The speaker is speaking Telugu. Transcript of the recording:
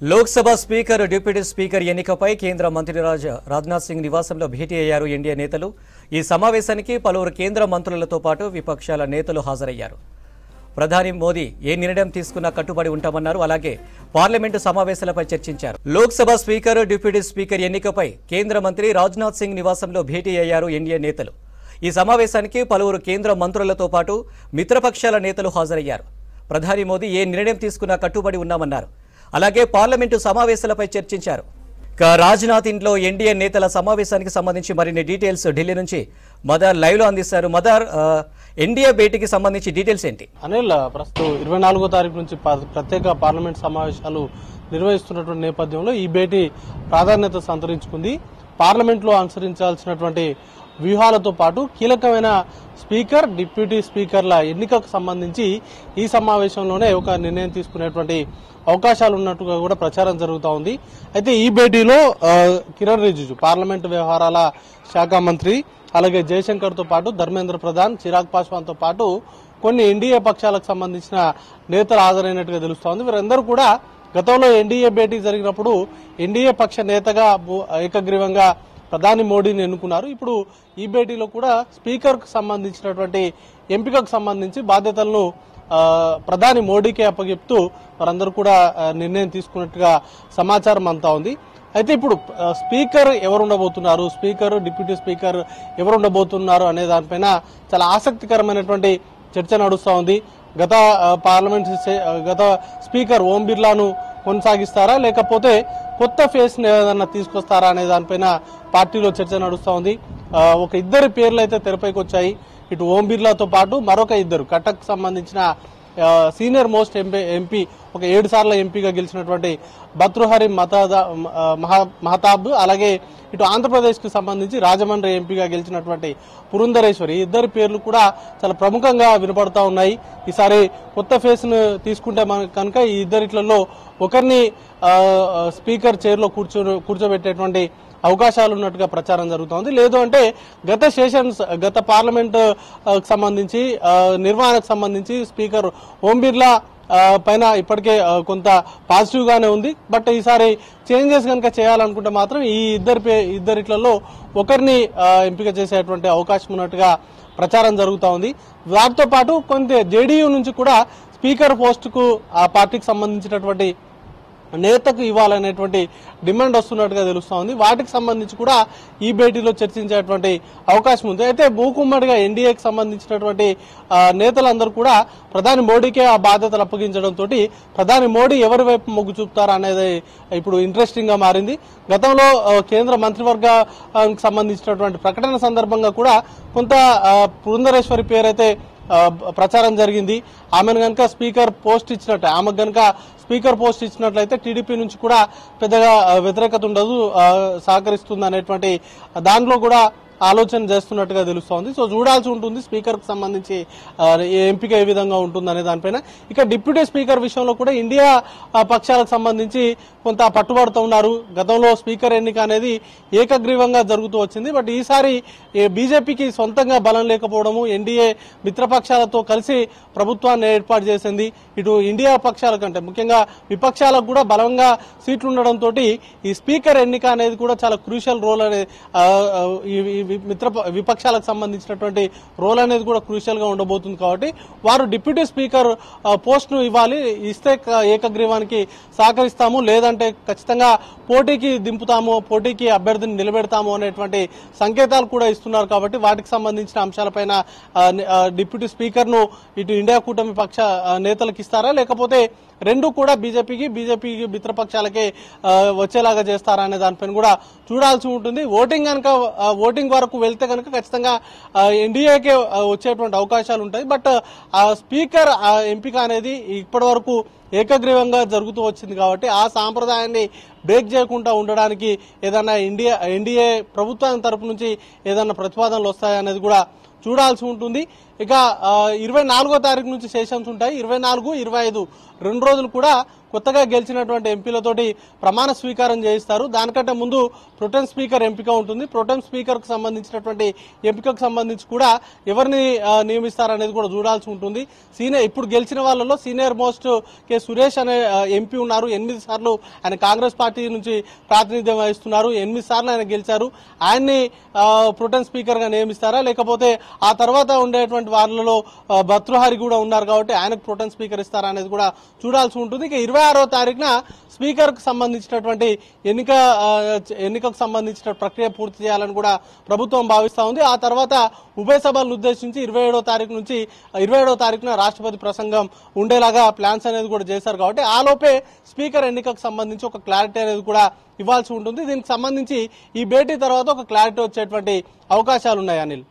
లోక్సభ స్పీకర్ డిప్యూటీ స్పీకర్ ఎన్నికపై కేంద్ర మంత్రి రాజ్నాథ్ సింగ్ నివాసంలో భేటీ అయ్యారు ఎన్డీఏ నేతలు. ఈ సమావేశానికి పలువురు కేంద్ర మంత్రులతో పాటు విపక్షాల నేతలు హాజరయ్యారు. ప్రధాని మోదీ ఏ నిర్ణయం తీసుకున్నా కట్టుబడి ఉంటామన్నారు. అలాగే పార్లమెంటు సమావేశాలపై చర్చించారు. లోక్సభ స్పీకర్ డిప్యూటీ స్పీకర్ ఎన్నికపై కేంద్ర మంత్రి రాజ్నాథ్ సింగ్ నివాసంలో భేటీ అయ్యారు ఎన్డీఏ నేతలు. ఈ సమావేశానికి పలువురు కేంద్ర మంత్రులతో పాటు మిత్రపక్షాల నేతలు హాజరయ్యారు. ప్రధాని మోదీ ఏ నిర్ణయం తీసుకున్నా కట్టుబడి ఉన్నామన్నారు. అలాగే పార్లమెంటు సమావేశాలపై చర్చించారు. రాజ్నాథ్ ఇంట్లో ఎన్డీఏ నేతల సమావేశానికి సంబంధించి మరిన్ని డీటెయిల్స్ ఢిల్లీ నుంచి మదర్ లైవ్ లో అందిస్తారు. మదర్, ఎన్డీఏ భేటీకి సంబంధించి డీటెయిల్స్ ఏంటి? అనిల్, ప్రస్తుతం 24వ తారీఖు నుంచి ప్రత్యేక పార్లమెంట్ సమావేశాలు నిర్వహిస్తున్నటువంటి నేపథ్యంలో ఈ భేటీ ప్రాధాన్యత సంతరించుకుంది. పార్లమెంట్ లో అనుసరించాల్సినటువంటి వ్యూహాలతో పాటు కీలకమైన స్పీకర్, డిప్యూటీ స్పీకర్ల ఎన్నికకు సంబంధించి ఈ సమావేశంలోనే ఒక నిర్ణయం తీసుకునేటువంటి అవకాశాలు ఉన్నట్టుగా కూడా ప్రచారం జరుగుతూ ఉంది. అయితే ఈ భేటీలో కిరణ్ రిజిజు, పార్లమెంటు వ్యవహారాల శాఖ మంత్రి, అలాగే జయశంకర్ తో పాటు ధర్మేంద్ర ప్రధాన్, చిరాగ్ పాస్వాన్ తో పాటు కొన్ని ఎన్డీఏ పక్షాలకు సంబంధించిన నేతలు హాజరైనట్టుగా తెలుస్తోంది. వీరందరూ కూడా గతంలో ఎన్డీఏ భేటీ జరిగినప్పుడు ఎన్డీఏ పక్ష నేతగా ఏకగ్రీవంగా ప్రధాని మోడీని ఎన్నుకున్నారు. ఇప్పుడు ఈ భేటీలో కూడా స్పీకర్ కు సంబంధించినటువంటి ఎంపికకు సంబంధించి బాధ్యతలను ప్రధాని మోడీకే అప్పగిస్తూ వారందరూ కూడా నిర్ణయం తీసుకున్నట్టుగా సమాచారం అంతా ఉంది. అయితే ఇప్పుడు స్పీకర్ ఎవరు ఉండబోతున్నారు, స్పీకర్, డిప్యూటీ స్పీకర్ ఎవరు ఉండబోతున్నారు అనే దానిపైన చాలా ఆసక్తికరమైనటువంటి చర్చ నడుస్తూ ఉంది. గత స్పీకర్ ఓం బిర్లాను కొనసాగిస్తారా, లేకపోతే కొత్త ఫేస్ ఏదన్నా తీసుకొస్తారా అనే దానిపైన పార్టీలో చర్చ నడుస్తూ ఉంది. ఒక ఇద్దరి పేర్లు అయితే తెరపైకి వచ్చాయి. ఇటు ఓం బిర్లాతో పాటు మరొక ఇద్దరు కటక్ సంబంధించిన సీనియర్ మోస్ట్ ఎంపీ, ఒక 7 సార్ల ఎంపీగా గెలిచినటువంటి భర్తృహరి మహతాబ్, అలాగే ఇటు ఆంధ్రప్రదేశ్ కు సంబంధించి రాజమండ్రి ఎంపీగా గెలిచినటువంటి పురంధరేశ్వరి, ఇద్దరి పేర్లు కూడా చాలా ప్రముఖంగా వినపడతా ఉన్నాయి. ఈసారి కొత్త ఫేస్ ను తీసుకుంటే కనుక ఈ ఇద్దరిట్లలో ఒకరిని స్పీకర్ చైర్ లో కూర్చోబెట్టేటువంటి అవకాశాలు ఉన్నట్టుగా ప్రచారం జరుగుతోంది. లేదు అంటే గత పార్లమెంట్ సంబంధించి నిర్వహణకు సంబంధించి స్పీకర్ ఓం బిర్లా పైన ఇప్పటికే కొంత పాజిటివ్ గానే ఉంది. బట్ ఈసారి చేంజెస్ కనుక చేయాలనుకుంటే మాత్రం ఈ ఇద్దరిట్లలో ఒకరిని ఎంపిక చేసేటువంటి అవకాశం ఉన్నట్టుగా ప్రచారం జరుగుతూ ఉంది. వాటితో పాటు కొంత జేడీయూ నుంచి కూడా స్పీకర్ పోస్ట్ కు ఆ పార్టీకి సంబంధించినటువంటి నేతకు ఇవ్వాలనేటువంటి డిమాండ్ వస్తున్నట్టుగా తెలుస్తోంది. వాటికి సంబంధించి కూడా ఈ భేటీలో చర్చించేటువంటి అవకాశం ఉంది. అయితే మూకుమ్మడిగా ఎన్డీఏకి సంబంధించినటువంటి నేతలందరూ కూడా ప్రధాని మోడీకే ఆ బాధ్యతలు అప్పగించడంతో ప్రధాని మోడీ ఎవరి వైపు మొగ్గు చూపుతారా అనేది ఇప్పుడు ఇంట్రెస్టింగ్ గా మారింది. గతంలో కేంద్ర మంత్రివర్గానికి సంబంధించినటువంటి ప్రకటన సందర్భంగా కూడా కొంత పురంధరేశ్వరి పేరైతే ప్రచారం జరిగింది. ఆమెను గనక స్పీకర్ పోస్ట్ ఇచ్చినట్లయితే టీడీపీ నుంచి కూడా పెద్దగా వ్యతిరేకత ఉండదు, సహకరిస్తుంది అనేటువంటి దాంట్లో కూడా ఆలోచన చేస్తున్నట్టుగా తెలుస్తోంది. సో చూడాల్సి ఉంటుంది స్పీకర్ కు సంబంధించి ఎంపిక ఏ విధంగా ఉంటుంది అనే దానిపైన. ఇక డిప్యూటీ స్పీకర్ విషయంలో కూడా ఇండియా పక్షాలకు సంబంధించి కొంత పట్టుబడుతూ ఉన్నారు. గతంలో స్పీకర్ ఎన్నిక అనేది ఏకగ్రీవంగా జరుగుతూ వచ్చింది. బట్ ఈసారి బీజేపీకి సొంతంగా బలం లేకపోవడము, ఎన్డీఏ మిత్రపక్షాలతో కలిసి ప్రభుత్వాన్ని ఏర్పాటు చేసింది. ఇటు ఇండియా పక్షాల కంటే ముఖ్యంగా విపక్షాలకు కూడా బలంగా సీట్లు ఉండడంతో ఈ స్పీకర్ ఎన్నిక అనేది కూడా చాలా క్రూషియల్ రోల్ అనేది విపక్షాలకు సంబంధించినటువంటి రోల్ అనేది కూడా క్రూషియల్ గా ఉండబోతుంది. కాబట్టి వారు డిప్యూటీ స్పీకర్ పోస్ట్ ను ఇవ్వాలి, ఇస్తే ఏకగ్రీవానికి సహకరిస్తాము, లేదంటే ఖచ్చితంగా పోటీకి దింపుతాము, పోటీకి అభ్యర్థిని నిలబెడతాము అనేటువంటి సంకేతాలు కూడా ఇస్తున్నారు. కాబట్టి వాటికి సంబంధించిన అంశాలపైన డిప్యూటీ స్పీకర్ ను ఇటు ఇండియా కూటమి పక్ష నేతలకు ఇస్తారా, లేకపోతే రెండు కూడా బీజేపీకి మిత్రపక్షాలకే వచ్చేలాగా చేస్తారా అనే దానిపైన కూడా చూడాల్సి ఉంటుంది. ఓటింగ్ వరకు వెళ్తే కనుక ఖచ్చితంగా ఎన్డీఏకే వచ్చేటువంటి అవకాశాలు ఉంటాయి. బట్ ఆ స్పీకర్ ఎంపిక అనేది ఇప్పటి వరకు ఏకగ్రీవంగా జరుగుతూ వచ్చింది. కాబట్టి ఆ సాంప్రదాయాన్ని బ్రేక్ చేయకుండా ఉండడానికి ఏదైనా ఎన్డీఏ ప్రభుత్వం తరపు నుంచి ఏదైనా ప్రతిపాదనలు వస్తాయనేది కూడా చూడాల్సి ఉంటుంది. ఇక 24వ తారీఖు నుంచి సెషన్స్ ఉంటాయి. 24, 25 2 రోజులు కూడా కొత్తగా గెలిచినటువంటి ఎంపీలతోటి ప్రమాణ స్వీకారం చేయిస్తారు. దానికంటే ముందు ప్రొటెం స్పీకర్ ఎంపిక ఉంటుంది. ప్రొటెం స్పీకర్ కు సంబంధించినటువంటి ఎంపికకు సంబంధించి కూడా ఎవరిని నియమిస్తారనేది కూడా చూడాల్సి ఉంటుంది. ఇప్పుడు గెలిచిన వాళ్ళలో సీనియర్ మోస్ట్ కె సురేష్ అనే ఎంపీ ఉన్నారు. 8 సార్లు ఆయన కాంగ్రెస్ పార్టీ నుంచి ప్రాతినిధ్యం వహిస్తున్నారు. 8 సార్లు ఆయన గెలిచారు. ఆయన్ని ప్రొటెం స్పీకర్ గా నియమిస్తారా, లేకపోతే ఆ తర్వాత ఉండేటువంటి వాళ్ళలో భర్తృహరి కూడా ఉన్నారు కాబట్టి ఆయనకు ప్రొటెం స్పీకర్ ఇస్తారా అనేది కూడా చూడాల్సి ఉంటుంది. ఇక 26వ తారీఖున స్పీకర్ కు సంబంధించినటువంటి ఎన్నికకు సంబంధించిన ప్రక్రియ పూర్తి చేయాలని కూడా ప్రభుత్వం భావిస్తా ఉంది. ఆ తర్వాత ఉభయ సభలను ఉద్దేశించి 27వ తారీఖున రాష్ట్రపతి ప్రసంగం ఉండేలాగా ప్లాన్స్ అనేది కూడా చేశారు. కాబట్టి ఆ లోపే స్పీకర్ ఎన్నికకు సంబంధించి ఒక క్లారిటీ అనేది కూడా ఇవ్వాల్సి ఉంటుంది. దీనికి సంబంధించి ఈ భేటీ తర్వాత ఒక క్లారిటీ వచ్చేటువంటి అవకాశాలు ఉన్నాయి అనిల్.